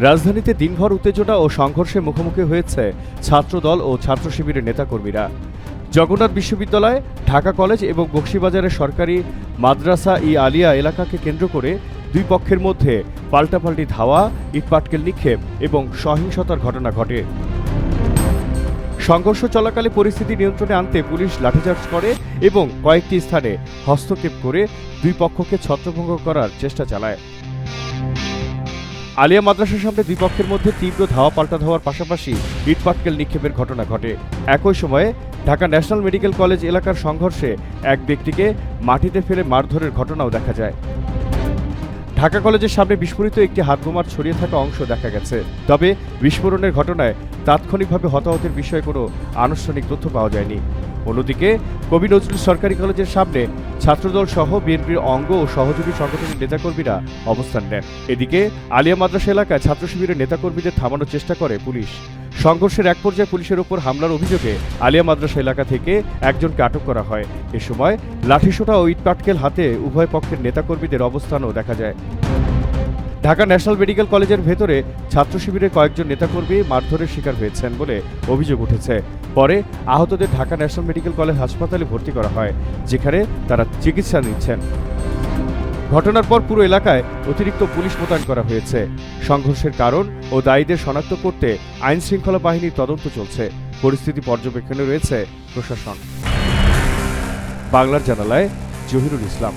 রাজধানীতে দিনভর উত্তেজনা ও সংঘর্ষে মুখোমুখি হয়েছে ছাত্রদল ও ছাত্র শিবিরের নেতাকর্মীরা। জগন্নাথ বিশ্ববিদ্যালয়, ঢাকা কলেজ এবং বকশীবাজারের সরকারি মাদ্রাসা ই আলিয়া এলাকাকে কেন্দ্র করে দুই পক্ষের মধ্যে পাল্টাপাল্টি ধাওয়া, ইটপাটকেল নিক্ষেপ এবং সহিংসতার ঘটনা ঘটে। সংঘর্ষ চলাকালে পরিস্থিতি নিয়ন্ত্রণে আনতে পুলিশ লাঠিচার্জ করে এবং কয়েকটি স্থানে হস্তক্ষেপ করে দুই পক্ষকে ছত্রভঙ্গ করার চেষ্টা চালায়। আলিয়া মাদ্রাসার সামনে দুই পক্ষের মধ্যে তীব্র ধাওয়া পাল্টা ধাওয়ার পাশাপাশি ইটপাটকেল নিক্ষেপের ঘটনা ঘটে। একই সময়ে ঢাকা ন্যাশনাল মেডিকেল কলেজ এলাকার সংঘর্ষে এক ব্যক্তিকে মাটিতে ফেলে মারধরের ঘটনাও দেখা যায়। ঢাকা কলেজের সামনে বিস্ফোরিত একটি হাতবোমার ছড়িয়ে থাকা অংশ দেখা গেছে, তবে বিস্ফোরণের ঘটনায় তাৎক্ষণিকভাবে হতাহতের বিষয়ে কোনো আনুষ্ঠানিক তথ্য পাওয়া যায়নি। অন্যদিকে কবি নজরুল সরকারি কলেজের সামনে ছাত্রদল সহ বিএনপির অঙ্গ ও সহযোগী সংগঠনের নেতাকর্মীরা অবস্থান নেন। এদিকে আলিয়া মাদ্রাসা এলাকায় ছাত্র শিবিরের নেতাকর্মীদের থামানোর চেষ্টা করে পুলিশ। সংঘর্ষের এক পর্যায়ে পুলিশের ওপর হামলার অভিযোগে আলিয়া মাদ্রাসা এলাকা থেকে একজনকে আটক করা হয়। এ সময় লাঠিসোঁটা ও ইটপাটকেল হাতে উভয় পক্ষের নেতাকর্মীদের অবস্থানও দেখা যায়। ঢাকা ন্যাশনাল মেডিকেল কলেজের ভেতরে ছাত্র শিবিরের কয়েকজন নেতাকর্মী মারধরের শিকার হয়েছেন বলে অভিযোগ উঠেছে। পরে আহতদের ঢাকা ন্যাশনাল মেডিকেল কলেজ হাসপাতালে ভর্তি করা হয়, যেখানে তারা চিকিৎসা নিচ্ছেন। ঘটনার পর পুরো এলাকায় অতিরিক্ত পুলিশ মোতায়েন করা হয়েছে। সংঘর্ষের কারণ ও দায়ীদের শনাক্ত করতে আইন শৃঙ্খলা বাহিনীর তদন্ত চলছে। পরিস্থিতি পর্যবেক্ষণে রয়েছে প্রশাসন। বাংলার জানালায় জহিরুল ইসলাম।